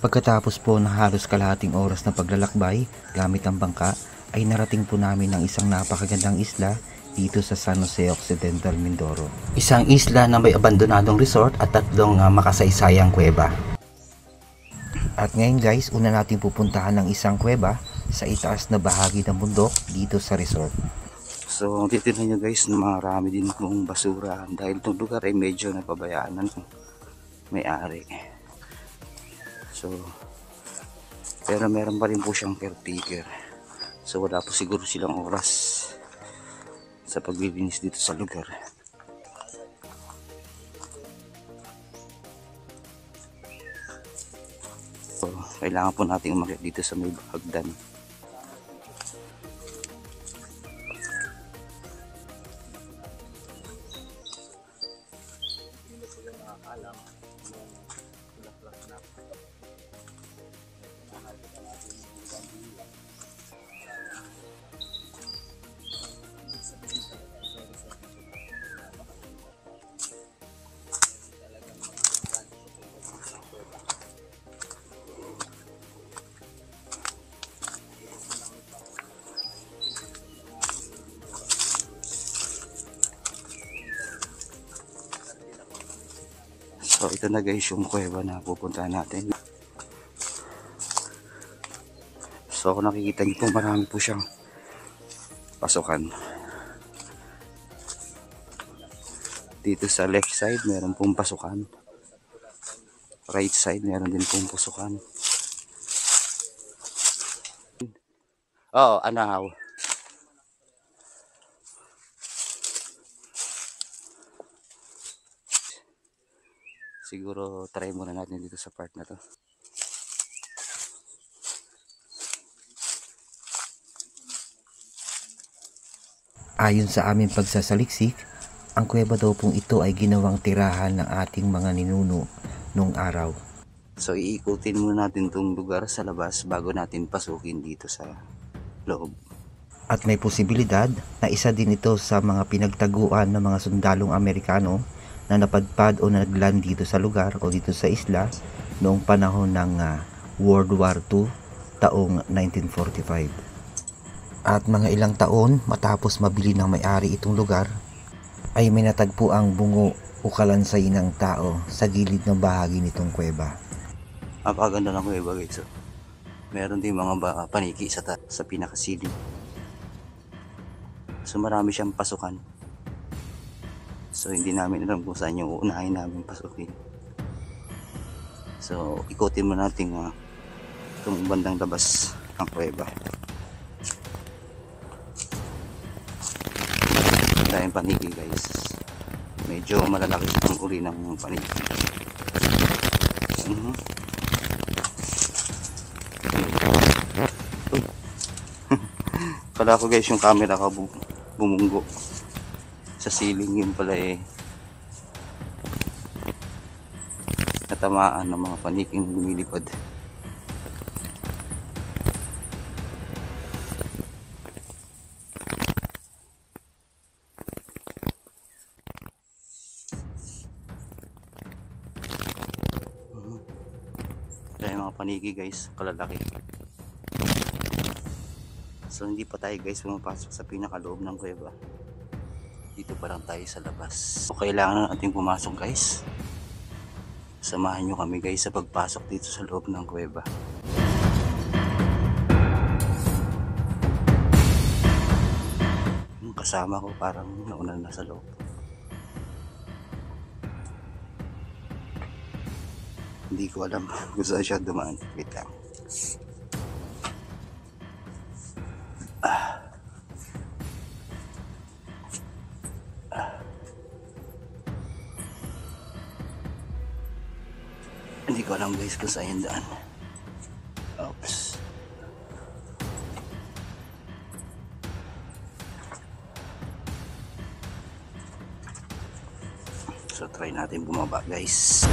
Pagkatapos po ng halos kalahating oras na paglalakbay gamit ang bangka, ay narating po namin ang isang napakagandang isla dito sa San Jose Occidental, Mindoro. Isang isla na may abandonadong resort at tatlong makasaysayang kuweba. At ngayon guys, una natin pupuntahan ng isang kuweba sa itaas na bahagi ng bundok dito sa resort. So titignan nyo guys, marami din pong basura dahil itong lugar ay medyo napabayaan ng may-ari. So pero meron pa rin po siyang caretaker. So wala po siguro silang oras sa paglilinis dito sa lugar. So kailangan po natin umakyat dito sa may hagdan. So ito na guys yung kuweba na pupuntahan natin. So kung nakikita niyo po, marami po siyang pasukan. Dito sa left side meron pong pasukan. Right side meron din pong pasukan. Oh, anahaw. Siguro try muna natin dito sa part na to. Ayon sa aming pagsasaliksik, ang kuweba daw pong ito ay ginawang tirahan ng ating mga ninuno nung araw. So iikutin muna natin itong lugar sa labas bago natin pasukin dito sa loob. At may posibilidad na isa din ito sa mga pinagtaguan ng mga sundalong Amerikano na napadpad o nagland dito sa lugar o dito sa isla noong panahon ng World War II taong 1945. At mga ilang taon matapos mabili ng may-ari itong lugar, ay may natagpo ang bungo o kalansay ng tao sa gilid ng bahagi nitong kuweba. Napakaganda ng kuweba guys. Meron din mga paniki sa pinakasilid. So marami siyang pasukan. So hindi namin alam kung saan yung uunahin namin pasukin. So ikutin mo natin itong bandang labas ng kuweba. Dahil paniki guys, medyo malalaki ang uri ng paniki. Kala ko guys yung camera ka bumunggo sa ceiling, yun pala natamaan ng mga paniking lumilipad. Dahil mga paniki guys, kalalaki. So hindi pa tayo guys pumapasok sa pinakaloob ng kuweba. Dito pa lang tayo sa labas. So kailangan natin pumasok guys. Samahan nyo kami guys sa pagpasok dito sa loob ng kuweba. Yung kasama ko parang nauna na sa loob. Hindi ko alam kung saan siya dumaan. Wait lang. Hindi ko alam guys kung saan yung daan. Oops. So try natin bumaba guys.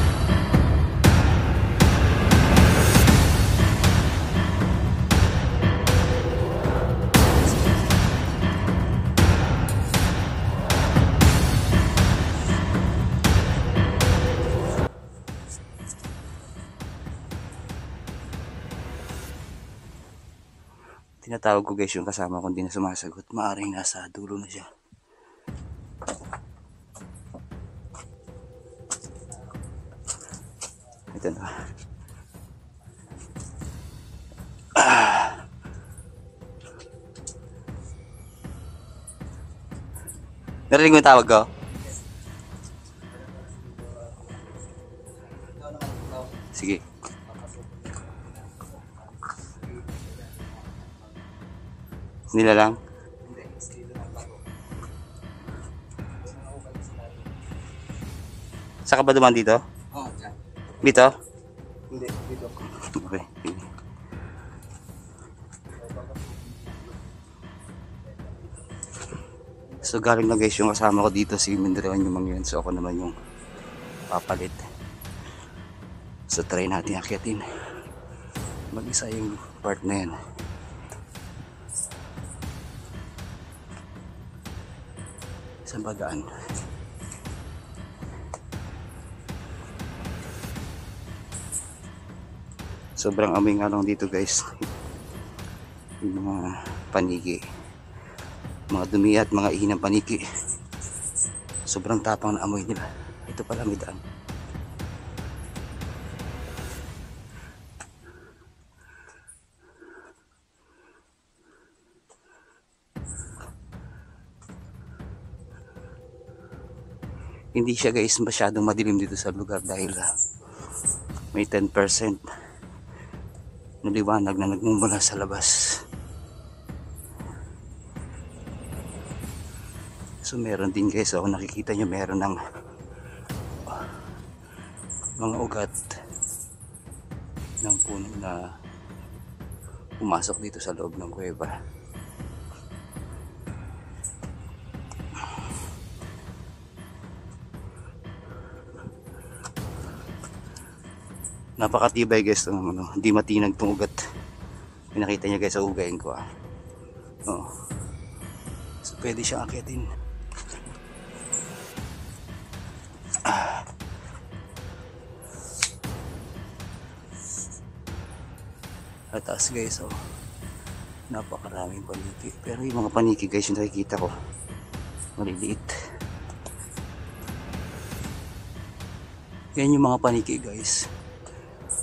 Tinatawag ko guys yung kasama kung di na sumasagot. Maaring nasa dulo na siya. Ito na. Narinig mo yung tawag ko? Sige. Nila lang? Saka ba dumaan dito? Oo, dyan. Dito? Hindi, dito. Okay. So galing na guys yung kasama ko dito, si Mindreon yung mangyan. So ako naman yung papalit. So try natin akyatin. Mag-isa yung part na yan. Isang bagaan. Sobrang amoy nga lang dito guys. Yung mga paniki. Mga dumi at mga ihinang paniki. Sobrang tapang na amoy nila. Ito pala may daan. Hindi siya guys masyadong madilim dito sa lugar dahil may 10% na liwanag na nagmumula sa labas. So meron din guys, ako nakikita nyo meron ng mga ugat ng puno na pumasok dito sa loob ng kuweba. Napakatibay guys ng ano, hindi matinag tong ugat. Pinakita niya guys sa ugayin ko Oh. So pwede siyang akitin. At taas guys, napakaraming paniki. Pero yung mga paniki guys, yung nakikita ko maliliit. Yan yung mga paniki guys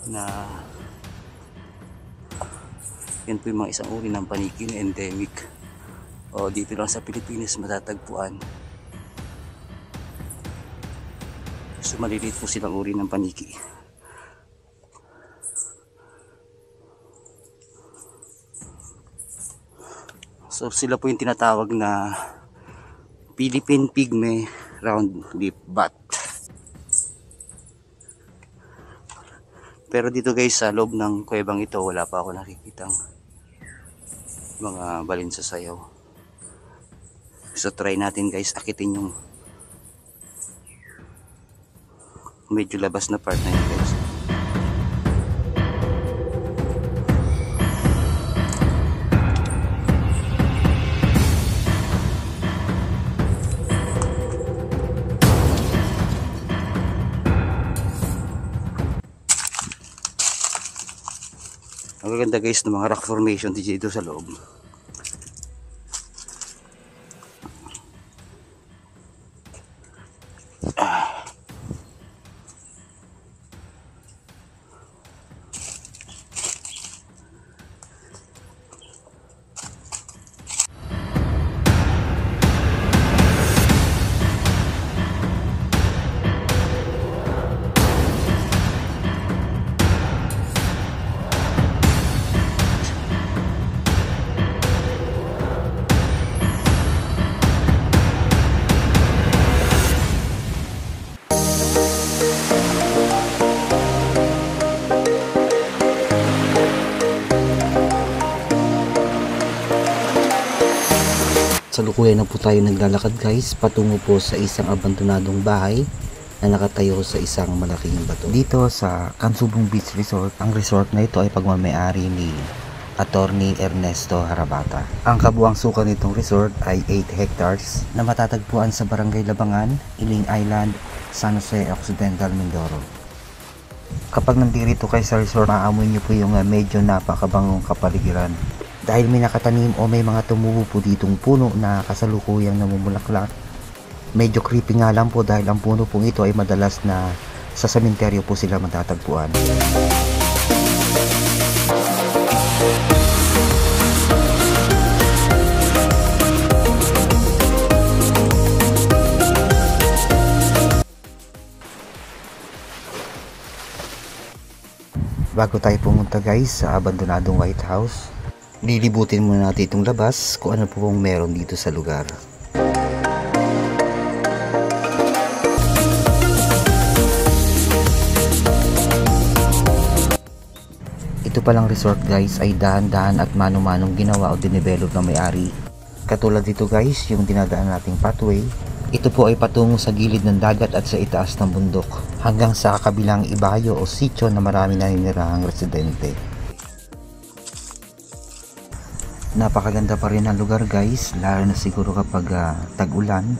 na yan po yung mga isang uri ng paniki na endemic dito lang sa Pilipinas matatagpuan. So maliliit po silang uri ng paniki. So sila po yung tinatawag na Philippine Pygmy Roundleaf Bat. Pero dito guys sa loob ng kuwebang ito wala pa ako nakikitang mga balin sa sayaw. So try natin guys akitin yung medyo labas na part na yun guys. Ang ganda guys ng mga rock formation dito sa loob. Salukuyan na po tayo naglalakad guys patungo po sa isang abandonadong bahay na nakatayo sa isang malaking bato. Dito sa Cansubong Beach Resort, ang resort na ito ay pagmamayari ni Attorney Ernesto Harabata. Ang kabuang sukat nitong resort ay 8 hectares na matatagpuan sa Barangay Labangan, Iling Island, San Jose Occidental, Mindoro. Kapag nandito kayo sa resort, maamoy nyo po yung medyo napakabangong kapaligiran Dahil may nakatanim o may mga tumubo po ditong puno na kasalukuyang namumulaklak. Medyo creepy nga lang po dahil ang puno pong ito ay madalas na sa sementeryo po sila matatagpuan. Bago tayo pumunta guys sa abandonadong White House, lilibutin muna natin itong labas kung ano po pong meron dito sa lugar. Ito palang resort guys ay dahan-dahan at mano-manong ginawa o dinevelop na may-ari. Katulad dito guys, yung dinadaan nating pathway, ito po ay patungo sa gilid ng dagat at sa itaas ng bundok, hanggang sa kabilang ibayo o sitio na marami naninirahang residente. Napakaganda pa rin ang lugar guys, lalo na siguro kapag tag-ulan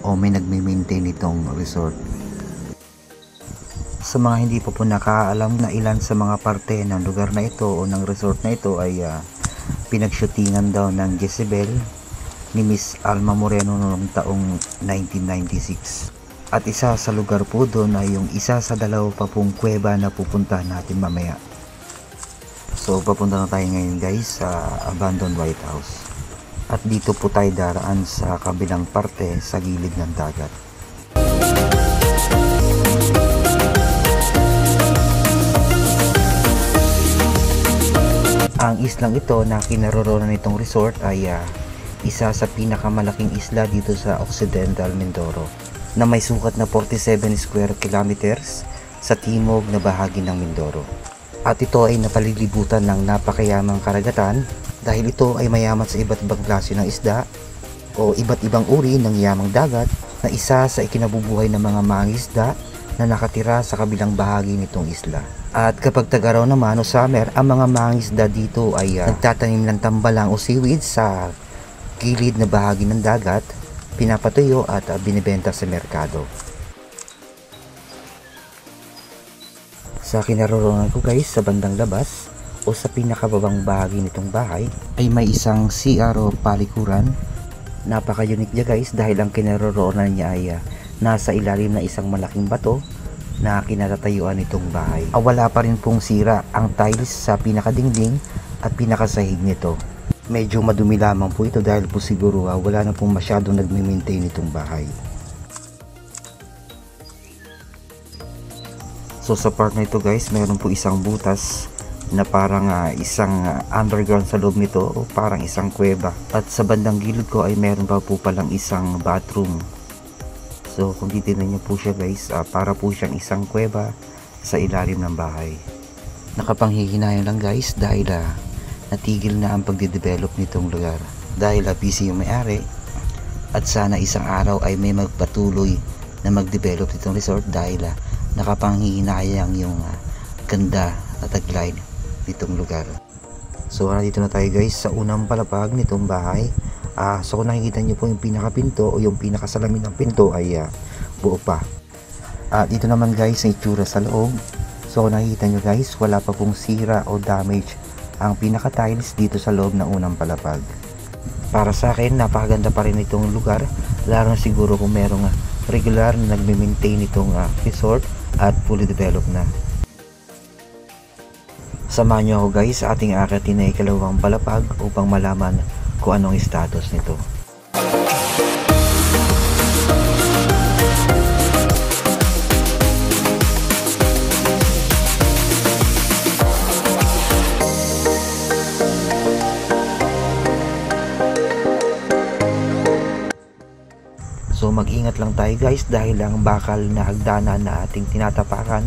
o may nagme-maintain itong resort. Sa mga hindi po nakakaalam na ilan sa mga parte ng lugar na ito o ng resort na ito ay pinagshootingan daw ng Jezebel ni Miss Alma Moreno noong taong 1996. At isa sa lugar po doon ay yung isa sa dalawa pa pong kuweba na pupuntahan natin mamaya. So papunta na tayo ngayon guys sa abandoned White House. At dito po tayo daraan sa kabilang parte sa gilid ng dagat. Ang islang ito na kinaroroonan nitong resort ay isa sa pinakamalaking isla dito sa Occidental Mindoro na may sukat na 47 square kilometers sa timog na bahagi ng Mindoro. At ito ay napalilibutan ng napakayamang karagatan dahil ito ay mayaman sa iba't ibang klase ng isda o iba't ibang uri ng yamang dagat na isa sa ikinabubuhay ng mga mangisda na nakatira sa kabilang bahagi nitong isla. At kapag tag-araw naman o summer, ang mga mangisda dito ay nagtatanim ng tambalang o seaweed sa gilid na bahagi ng dagat, pinapatuyo at binibenta sa merkado. Sa kinaroroonan ko guys, sa bandang labas o sa pinakababang bahagi nitong bahay ay may isang CR o palikuran. Napaka-unique niya guys dahil ang kinaroroonan niya ay nasa ilalim na isang malaking bato na kinatatayuan nitong bahay. Wala pa rin pong sira ang tiles sa pinakadingding at pinakasahig nito. Medyo madumi lamang po ito dahil po siguro wala na pong masyadong nagme-maintain itong bahay. So sa part na ito guys, mayroon po isang butas na parang isang underground sa loob nito o parang isang kuweba. At sa bandang gilid ko ay mayroon pa po palang isang bathroom. So kung titignan niyo po siya guys, para po siyang isang kuweba sa ilalim ng bahay. Nakapanghihinayang lang guys dahil natigil na ang pagde-develop nitong lugar dahil busy yung may-ari at sana isang araw ay may magpatuloy na mag-develop nitong resort dahil nakapanghihinayang yung ganda at taglay nitong lugar. So nandito na tayo guys sa unang palapag nitong bahay. So kung nakikita nyo po yung pinakapinto o yung pinakasalamin ng pinto ay buo pa. Dito naman guys ang itsura sa loob. So kung nakikita nyo guys, wala pa pong sira o damage ang pinaka-tiles dito sa loob ng unang palapag. Para sa akin, napakaganda pa rin itong lugar, lalo na siguro kung merong regular na nagme-maintain itong resort at fully developed na. Samahan nyo ako guys sa ating akitin na ikalawang palapag upang malaman kung anong status nito. So mag-ingat lang tayo guys dahil ang bakal na hagdanan na ating tinatapakan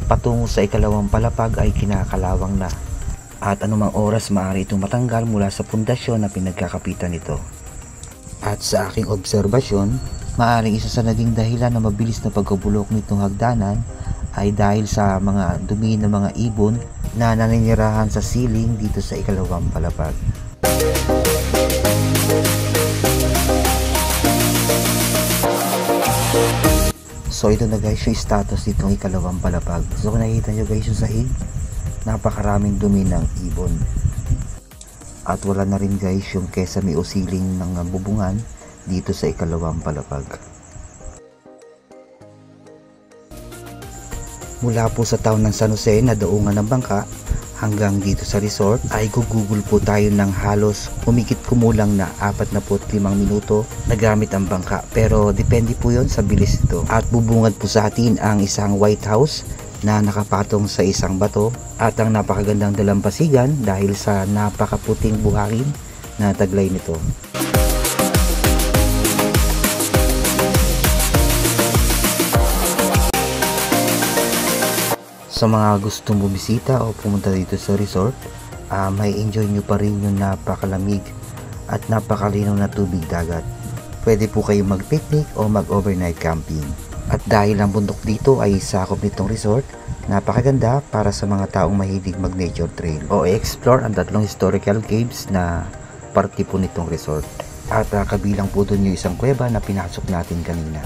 patungo sa ikalawang palapag ay kinakalawang na. At anumang oras maaari itong matanggal mula sa pundasyon na pinagkakapitan nito. At sa aking obserbasyon, maaaring isa sa naging dahilan na mabilis na pagkabulok nitong hagdanan ay dahil sa mga dumi ng mga ibon na naninirahan sa ceiling dito sa ikalawang palapag. So ito na guys yung status nitong ikalawang palapag. So kung nakikita nyo guys yung sahig, napakaraming dumi ng ibon. At wala na rin guys yung Sesame o siling ng bubungan dito sa ikalawang palapag. Mula po sa town ng San Jose na daungan ng bangka hanggang dito sa resort ay gugugol po tayo ng halos humigit kumulang na 45 minuto na gamit ang bangka, pero depende po yon sa bilis nito. At bubungad po sa atin ang isang White House na nakapatong sa isang bato at ang napakagandang dalampasigan dahil sa napakaputing buhangin na taglay nito. Sa mga gustong bumisita o pumunta dito sa resort, may enjoy nyo pa rin yung napakalamig at napakalinaw na tubig dagat. Pwede po kayo mag-picnic o mag-overnight camping. At dahil ang bundok dito ay sakop nitong resort, napakaganda para sa mga taong mahilig mag-nature trail o explore ang 3 historical caves na parte po nitong resort. At kabilang po doon yung isang kuweba na pinasok natin kanina.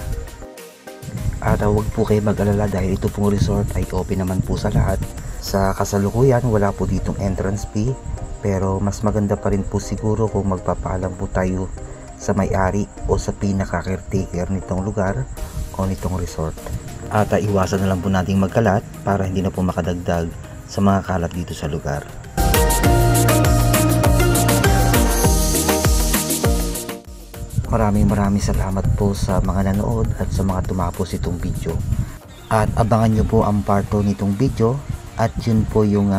At huwag po kayo mag-alala dahil ito pong resort ay open naman po sa lahat. Sa kasalukuyan wala po ditong entrance fee, pero mas maganda pa rin po siguro kung magpapaalam po tayo sa may-ari o sa pinaka-caretaker nitong lugar o nitong resort. At iwasan na lang po nating magkalat para hindi na po makadagdag sa mga kalat dito sa lugar. Maraming salamat po sa mga nanood at sa mga tumapos itong video. At abangan nyo po ang part 2 nitong video, at yun po yung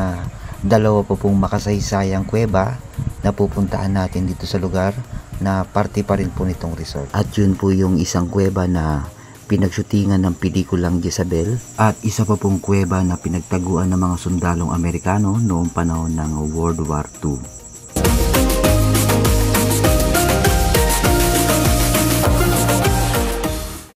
dalawa po pong makasaysayang kuweba na pupuntahan natin dito sa lugar na parte pa rin po nitong resort. At yun po yung isang kuweba na pinagshootingan ng pelikulang Jezabel, at isa pa pong kuweba na pinagtaguan ng mga sundalong Amerikano noong panahon ng World War II.